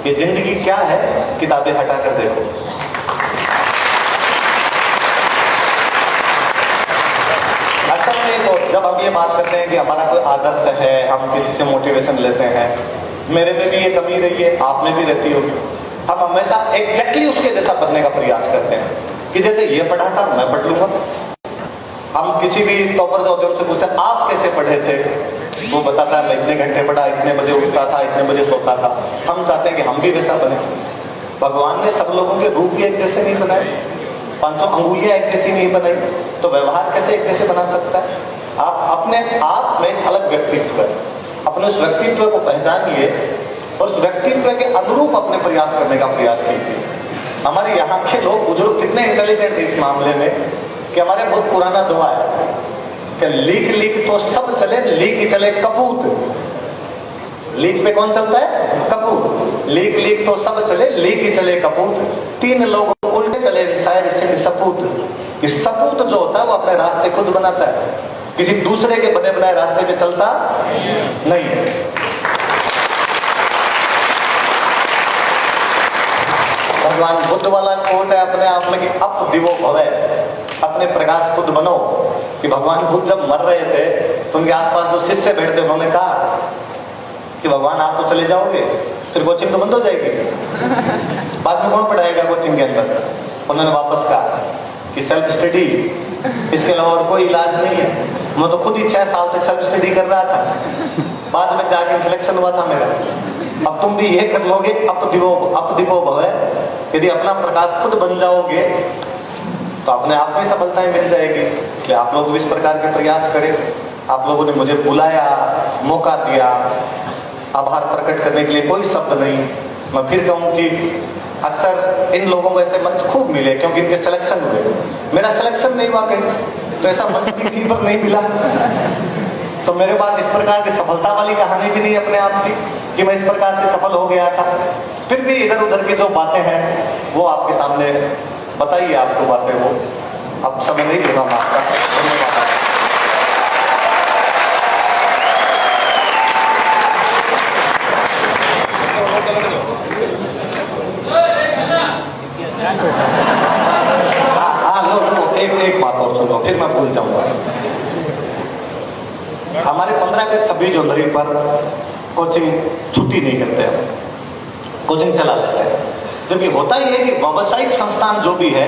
ये जिंदगी क्या है किताबें हटा कर देखो। असल में तो जब हम ये बात करते हैं कि हमारा कोई आदर्श है, हम किसी से मोटिवेशन लेते हैं, मेरे में भी ये कमी रही है, आप में भी रहती होगी। हम हमेशा एग्जैक्टली उसके जैसा बनने का प्रयास करते हैं कि जैसे ये पढ़ा था मैं पढ़ लूंगा। हम किसी भी टॉपर जो होते हैं उनसे पूछते हैं आप कैसे पढ़े थे, वो बताता है मैं इतने घंटे पढ़ा, इतने बजे उठता था, इतने बजे सोता था। हम चाहते हैं कि हम भी वैसा बने। भगवान ने सब लोगों के रूप भी एक जैसे नहीं बनाए, 500 अंगुलियां एक जैसी नहीं बनाई, तो व्यवहार कैसे एक जैसे बना सकता है। आप अपने आप में एक अलग व्यक्तित्व है, अपने उस व्यक्तित्व को पहचानिए और उस व्यक्तित्व के अनुरूप अपने प्रयास करने का प्रयास कीजिए। हमारे यहाँ के लोग बुजुर्ग कितने इंटेलिजेंट है इस मामले में कि हमारे बहुत पुराना दुआ है कि लीक लीक तो सब चले, लीक चले कपूत। लीक पे कौन चलता है? कपूत। लीक लीक तो सब चले, लीक चले कपूत। 3 लोग उल्टे चले शायर सिंह सपूत। कि सपूत जो होता है वो अपने रास्ते खुद बनाता है, किसी दूसरे के बने बनाए रास्ते पे चलता नहीं है। भगवान बुद्ध वाला कोट है अपने आप में कि अप दिवो भवे, अपने प्रकाश खुद बनो। कि भगवान खुद जब मर रहे थे तो उनके आसपास जो शिष्य बैठते उन्होंने कहा कि भगवान आप तो चले जाओगे, फिर कोचिंग तो बंद हो जाएगी, बाद में कौन पढ़ाएगा कोचिंग के अंदर। उन्होंने वापस कहा कि सेल्फ स्टडी, इसके अलावा और कोई इलाज नहीं है। मैं तो खुद ही 6 साल तक सेल्फ स्टडी कर रहा था, बाद में जाके सिलेक्शन हुआ था मेरा। अब तुम भी ये कर लोगे, अपदिवो भव, यदि अपना प्रकाश खुद बन जाओगे तो अपने आप में सफलताएं मिल जाएगी। इसलिए आप लोग भी इस प्रकार के प्रयास करें। आप लोगों ने मुझे बुलाया, मौका दिया, आभार प्रकट करने के लिए कोई शब्द नहीं। मैं फिर कहूँ कि अक्सर इन लोगों को ऐसे मंच खूब मिले क्योंकि इनके सिलेक्शन हुए, मेरा सिलेक्शन नहीं हुआ कहीं, तो ऐसा मंच कहीं पर नहीं मिला। तो मेरे पास इस प्रकार की सफलता वाली कहानी भी नहीं अपने आप की कि मैं इस प्रकार से सफल हो गया था। फिर भी इधर उधर की जो बातें हैं वो आपके सामने बताइए, आपको बातें वो अब समय नहीं लूंगा मैं आपका। एक बात और सुनो फिर मैं भूल जाऊंगा। हमारे 15 अगस्त 26 जनवरी पर कोचिंग छुट्टी नहीं करते हैं, कोचिंग चला लेते हैं। जबकि होता ही है कि व्यावसायिक संस्थान जो भी है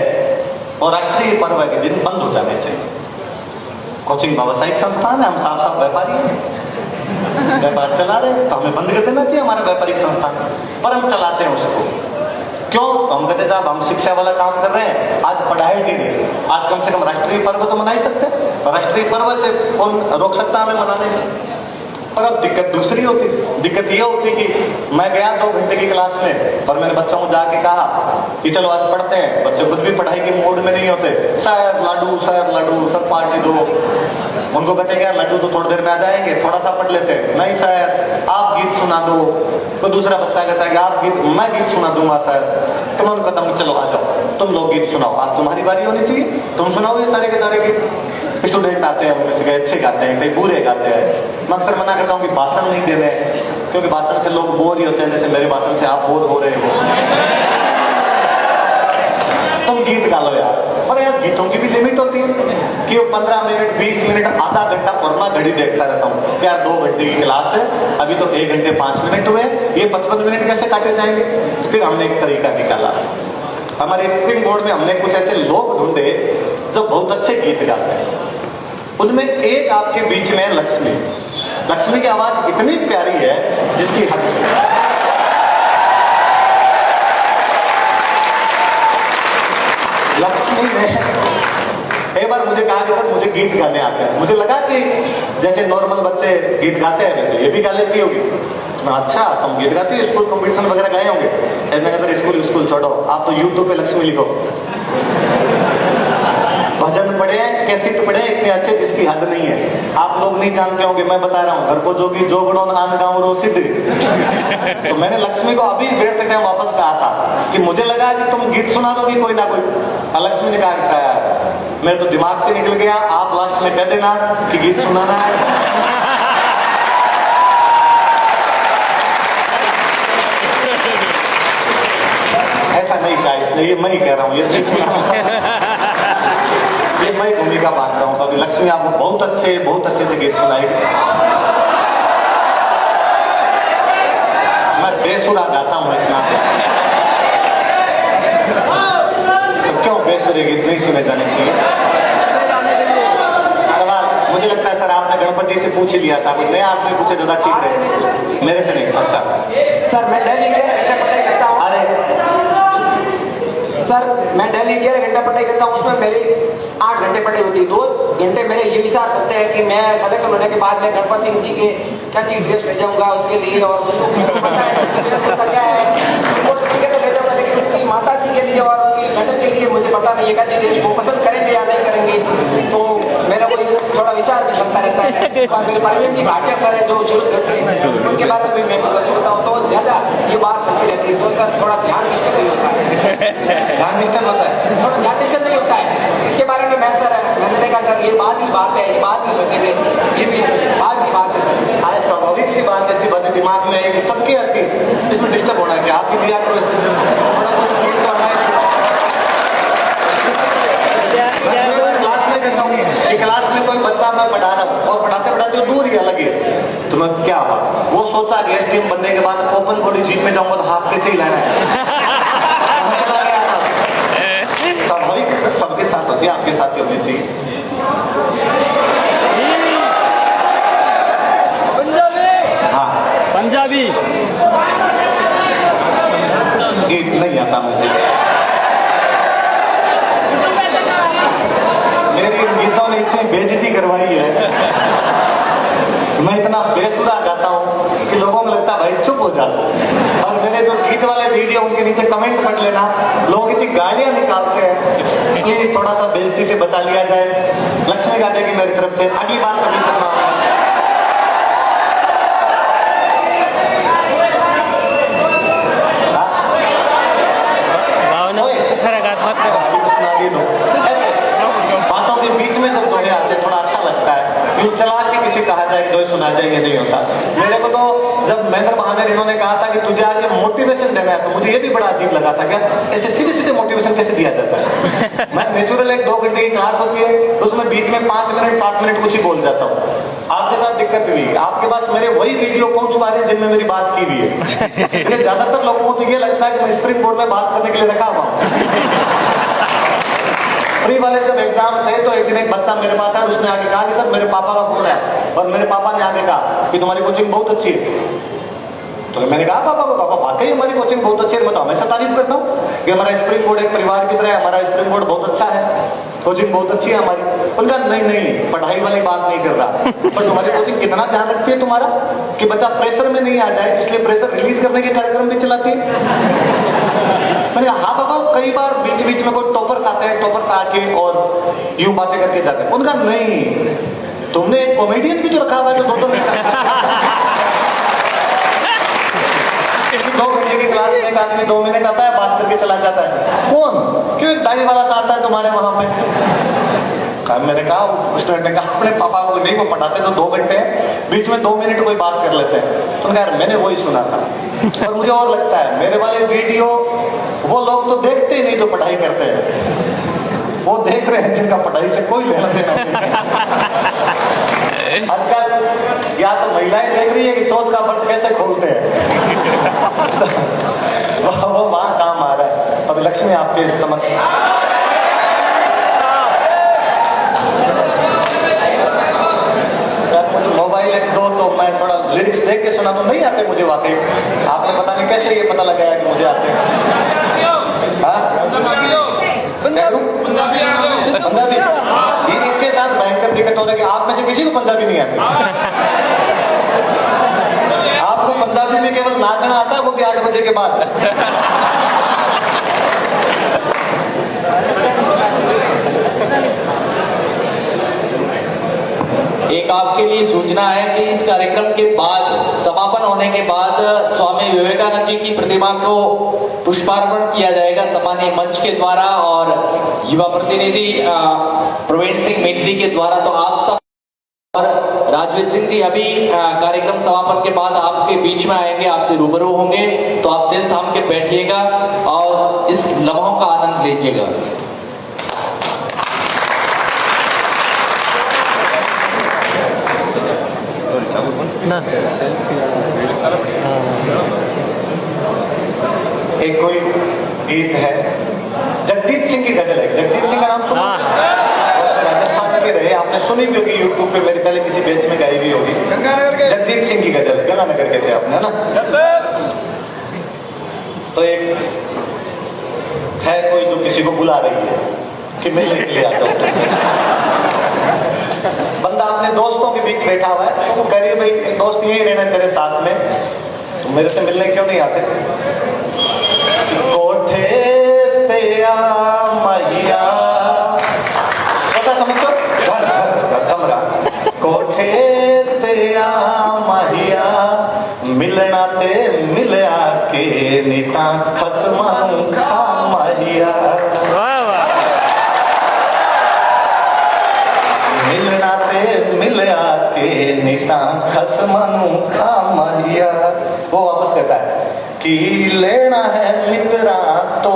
और राष्ट्रीय पर्व के दिन बंद हो जाने चाहिए। कोचिंग व्यावसायिक संस्थान है, हम साफ साफ व्यापारी हैं, व्यापार चला रहे हैं, तो हमें बंद कर देना चाहिए हमारा व्यापारिक संस्थान, पर हम चलाते हैं उसको। क्यों? हम कहते साहब हम शिक्षा वाला काम कर रहे हैं, आज पढ़ाएंगे नहीं, आज कम से कम राष्ट्रीय पर्व तो मना ही सकते हैं। राष्ट्रीय पर्व से कौन रोक सकता हमें मनाने से? पर अब दिक्कत दूसरी होती, दिक्कत ये होती कि मैं गया 2 घंटे की क्लास में और मैंने बच्चों को जाके कहा कि चलो आज पढ़ते हैं। बच्चे कुछ भी पढ़ाई के मूड में नहीं होते, सर लाडू सर पार्टी दो। उनको कहते हैं यार लड्डू तो थोड़ी देर में आ जाएंगे, थोड़ा सा पढ़ लेते हैं। नहीं सर आप गीत सुना दो। तो दूसरा बच्चा कहता है कि आप गीत, मैं गीत सुना दूंगा सर। तो मैं उनको कहता हूँ चलो आ जाओ तुम लोग गीत सुनाओ, आज तुम्हारी बारी होनी चाहिए, तुम सुनाओ ये सारे के सारे गीत। स्टूडेंट आते हैं, उनमें से कई अच्छे गाते हैं, कई बुरे गाते हैं। मैं अक्सर मना करता हूँ कि भाषण नहीं देने, क्योंकि भाषण से लोग बोर ही होते हैं, जैसे मेरे भाषण से आप बोर हो रहे हो। तुम गीत गा लो यार। पर यार गीतों की भी लिमिट होती है कि वो 15 मिनट 20 मिनट आधा घंटा और मैं घड़ी देखता रहता हूँ। यार 2 घंटे की क्लास है, अभी तो 1 घंटे 5 मिनट हुए, ये 55 मिनट कैसे काटे जाएंगे? फिर हमने एक तरीका निकाला। हमारे स्प्रिंग बोर्ड में हमने कुछ ऐसे लोग ढूंढे जो बहुत अच्छे गीत गाते हैं। उनमें एक आपके बीच में लक्ष्मी की आवाज इतनी प्यारी है जिसकी हद नहीं। लक्ष्मी ने एक बार मुझे कहा कि सर मुझे गीत गाने आते हैं। मुझे लगा कि जैसे नॉर्मल बच्चे गीत गाते हैं वैसे ये भी गा लेती होगी। अच्छा तुम गीत गाती हो, स्कूल कंपटीशन वगैरह गए होंगे? मैंने कहा सर स्कूल छोड़ो, आप तो यूट्यूब पे लक्ष्मी लिखो, भजन पढ़े, कैसेट पढ़े इतने अच्छे जिसकी हद नहीं है। आप लोग नहीं जानते होंगे, मैं बता रहा हूँ। घर को जोगी जोगड़ो आन गाँव रो सिद्ध। तो मैंने लक्ष्मी को अभी बैठते टाइम वापस कहा था कि मुझे लगा कि तुम गीत सुना दोगी कोई ना कोई। लक्ष्मी ने कहा शायद मेरे तो दिमाग से निकल गया, आप लास्ट में कह देना कि गीत सुनाना है। ऐसा नहीं कहा इसने, ये मैं ही कह रहा हूँ, ये मैं भूमिका बांध रहा हूँ। अभी लक्ष्मी आपको बहुत अच्छे से गीत सुनाई। मैं बेसुरा गाता हूँ इतना, तो क्यों बेसुरे गीत नहीं सुने जाने चाहिए? सवाल मुझे लगता है सर आपने गणपति से पूछ लिया था, कोई नया आदमी पूछे ज्यादा ठीक रहे, मेरे से नहीं। अच्छा सर मैं डेली 11 घंटे पढ़ाई करता हूँ। सर मैं डेली 11 घंटा पढ़ाई करता हूँ, उसमें मेरी 8 घंटे पढ़ाई होती है। 2 घंटे मेरे ये विचार सकते हैं कि मैं सिलेक्शन होने के बाद मैं गणपत सिंह जी के कैसी ड्रेस ले जाऊंगा उसके लिए, और उनको पता है क्या है, उनके तो ले जाऊंगा, लेकिन उनकी माता जी के लिए और उनकी मैडम के लिए मुझे पता नहीं है कैसी ड्रेस वो पसंद करेंगे या नहीं करेंगे। तो मेरा को थोड़ा विचार भी चलता रहता है। और मेरे परवीन जी भाटिया सर है जो सूरतगढ़ से, उनके बारे में भी मैं कुछ बोलता हूँ, तो ज्यादा ये बात चलती रहती है। तो सर थोड़ा ध्यान डिस्टर्ब नहीं होता है। ध्यान डिस्टर्ब होता है, थोड़ा ध्यान डिस्टर्ब नहीं होता है। इसके बारे में मैं सर मैंने देखा सर ये बात ही बात है, ये बात नहीं सोचेंगे, ये भी बात ही बात है सर। आज स्वाभाविक सी बात ऐसी बातें दिमाग में आएगी सबकी आती, इसमें डिस्टर्ब होना है कि आपकी भी करो थोड़ा कुछ तो क्लास में कहता हूँ कि क्लास में कोई लगी तो मैं क्या हुआ, वो सोचा कि एस टीम बनने के बाद ओपन बॉडी जीप में जाऊंगा तो हाथ कैसे हिलाना है। स्वाभाविक सबके साथ होती है, आपके साथ भी होनी चाहिए। हाँ पंजाबी गीत नहीं आता मुझे, मेरी इन गीतों ने इतनी बेइज्जती करवाई है, मैं इतना बेसुरा गाता हूँ कि लोगों को लगता है भाई चुप हो जा। और मेरे जो गीत वाले वीडियो उनके नीचे कमेंट पढ़ लेना, लोग इतनी गालियां निकालते हैं, प्लीज थोड़ा सा बेइज्जती से बचा लिया जाए। लक्ष्मी गा देगी मेरी तरफ से, अगली बार कभी करना। ऐसे बातों के बीच में जब दोहे आते थोड़ा अच्छा लगता है, यूं चला के किसी कहा जाए कि दोहे सुना जाए, ये नहीं होता। मेरे को तो जब महेंद्र महावीर इन्होंने कहा था कि तुझे आके मोटिवेशन देना है, तो मुझे ये भी बड़ा अजीब लगा था, क्या ऐसे सीधे सीधे मोटिवेशन कैसे दिया जाता है। मैं नेचुरल 1-2 घंटे की क्लास होती है, उसमें बीच में 5 मिनट 7 मिनट कुछ ही बोल जाता हूँ। आपके साथ दिक्कत हुई, आपके पास मेरे वही वीडियो पहुंच पा रहे हैं जिनमें मेरी बात की हुई है। ज्यादातर लोगों को तो ये लगता है कि मैं स्प्रिंग बोर्ड में बात करने के लिए रखा हुआ हूँ। प्री वाले जब एग्जाम थे तो एक दिन एक बच्चा मेरे पास आया, उसने आके कहा कि सर मेरे पापा का फोन है, और मेरे पापा ने आके कहा कि तुम्हारी कोचिंग बहुत अच्छी है। तो मैंने कहा पापा को, पापा वाकई हमारी कोचिंग बहुत अच्छी है, मैं तो हमेशा तारीफ करता हूँ कि हमारा स्प्रिंग बोर्ड एक परिवार की तरह है, हमारा स्प्रिंग बोर्ड बहुत अच्छा है, कोचिंग बहुत अच्छी है हमारी। उनका नहीं पढ़ाई वाली बात नहीं कर रहा, पर तुम्हारी कोचिंग कितना ध्यान रखती है तुम्हारा कि बच्चा प्रेशर में नहीं आ जाए, इसलिए प्रेशर रिलीज करने के कार्यक्रम भी चलाती है। मैंने कहा हाँ पापा, कई बार बीच बीच में कोई टॉपर्स आते हैं, टॉपर्स आके और यूं बातें करके जाते हैं। उनका नहीं, तुमने एक कॉमेडियन भी तो रखा हुआ है जो 2-2 मिनट 2 घंटे की क्लास में एक आदमी 2 मिनट आता है, बात करके चला जाता है। कौन, क्यों एक दाढ़ी वाला सा आता है तुम्हारे वहां पे? मैंने कहा, उस स्टूडेंट ने कहा अपने पापा को नहीं, वो पढ़ाते तो 2 घंटे बीच में 2 मिनट कोई बात कर लेते हैं। तो यार मैंने वही सुना था, और मुझे और लगता है मेरे वाले वीडियो वो लोग तो देखते ही नहीं जो पढ़ाई करते हैं, वो देख रहे हैं जिनका पढ़ाई से कोई लेना देना नहीं। आजकल या तो महिलाएं देख रही है कि चौथ का व्रत कैसे खोलते हैं, वो वहां काम आ रहा है। अब लक्ष्मी आपके समक्ष मोबाइल एक दो तो मैं थोड़ा लिरिक्स देख के सुना, तो नहीं आते मुझे वाकई। आपने पता नहीं कैसे ये पता लगाया कि मुझे आते हैं। पंजाबी, ये इसके साथ भयंकर दिक्कत हो रही है कि आप में से किसी को पंजाबी नहीं आती। आपको पंजाबी में केवल नाचना आता है, वो भी 8 बजे के बाद। एक आपके लिए सूचना है कि इस कार्यक्रम के बाद, समापन होने के बाद, स्वामी विवेकानंद जी की प्रतिमा को पुष्पार्पण किया जाएगा सम्मानीय मंच के द्वारा और युवा प्रतिनिधि प्रवीण सिंह मेखली के द्वारा। तो आप सब और राजवीर सिंह जी अभी कार्यक्रम समापन के बाद आपके बीच में आएंगे, आपसे रूबरू होंगे, तो आप दिल थाम के बैठिएगा और इस लम्हों का आनंद लीजिएगा। एक कोई गीत है, जगजीत सिंह की गजल है। जगजीत सिंह का नाम सुना? राजस्थान के रहे, आपने सुनी भी होगी, यूट्यूब पे मेरे पहले किसी बेंच में गाई भी होगी। जगजीत सिंह की गजल, गंगानगर के थे आपने, है ना? तो एक है कोई जो किसी को बुला रही है कि मिलने के लिए आ जाओ। बंदा अपने दोस्तों के बीच बैठा हुआ है, तो वो कह रही है भाई दोस्त यही रहना तेरे साथ में, तो मेरे से मिलने क्यों नहीं आते? कोठे ते आ मैया, पता समझो, घर कमरा, कोठे ते आ मैया, मिलना ते मिलया के नीता खसमानू खा मैया। मिलना ते मिलया के नीता खसमानू खा मैया। वो वापस कहता है कि लेना है मित्रा तो,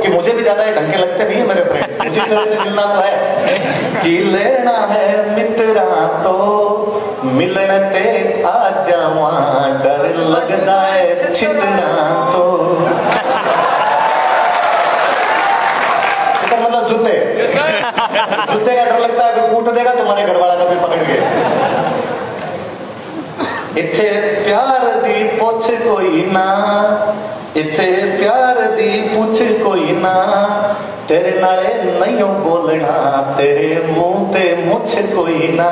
कि मुझे भी ज्यादा ढंग के लगते नहीं है मेरे फ्रेंड, मुझे तरह से मिलना तो है, कि लेना है मित्रा तो मिलने ते आ जावा, डर लगदा है छितरा तो। तो मतलब जूते, जूते का डर लगता है कि कूट देगा तुम्हारे घर वाला कभी पकड़ के। इथे प्यार दी पुछ कोई ना, इथे प्यार दी पुछ कोई ना, तेरे नाले नहीं बोलना, तेरे मुंह ते मुछ कोई ना,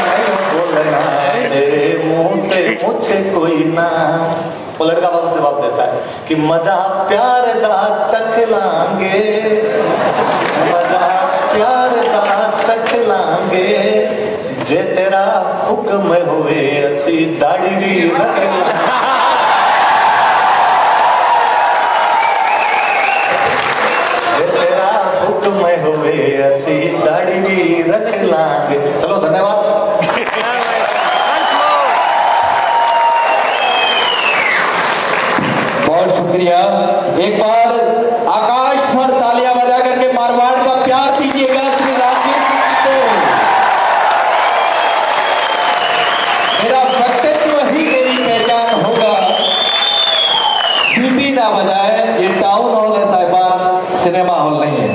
नहीं बोलना, तेरे मुंह ते मुछ कोई ना। वो लड़का बाबू जवाब देता है कि मजा प्यार दा चख लांगे, मजा प्यार दा चख लांगे, जे तेरा हुक्म होवे असी दाढ़ी भी रख लांगे। जे तेरा हुक्म होवे असी दाढ़ी भी रख लांगे। चलो धन्यवाद। बहुत शुक्रिया। एक बार आकाश पर तालियां बजा करके मारवाड़ का प्यार कीजिएगा श्री राजवीर सिंह जी को। मेरा व्यक्तित्व ही मेरी पहचान होगा, सीटी ना बजाए, ये टाउन हॉल है साहिबान, सिनेमा हॉल नहीं है।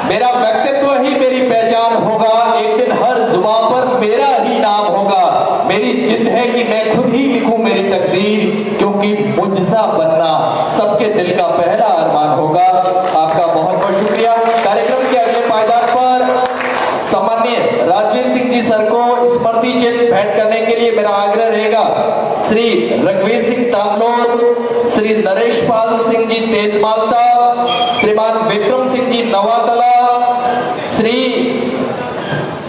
मेरा व्यक्तित्व ही मेरी पहचान होगा, एक दिन हर जुबान पर मेरा ही नाम होगा। मेरी जिद है कि मैं खुद ही लिखूं मेरी तकदीर, क्योंकि मुझसा बनना सबके दिल का पहला अरमान होगा। आपका बहुत बहुत शुक्रिया। कार्यक्रम के अगले पायदान पर सम्माननीय राजवीर सिंह जी सर को स्मृति चिन्ह भेंट करने के लिए मेरा आग्रह रहेगा। श्री रघुवीर सिंह तामलोर, श्री नरेश पाल सिंह जी तेजमालता, श्रीमान विक्रम सिंह जी नवातला, श्री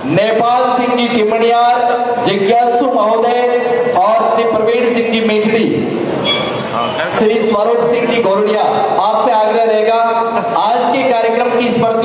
नेपाल सिंह जी टिमणियार, जिज्ञासु महोदय और श्री प्रवीण सिंह जी मेठड़ी, श्री स्वरूप सिंह जी गोरडिया, आपसे आग्रह रहेगा आज के कार्यक्रम की स्मृति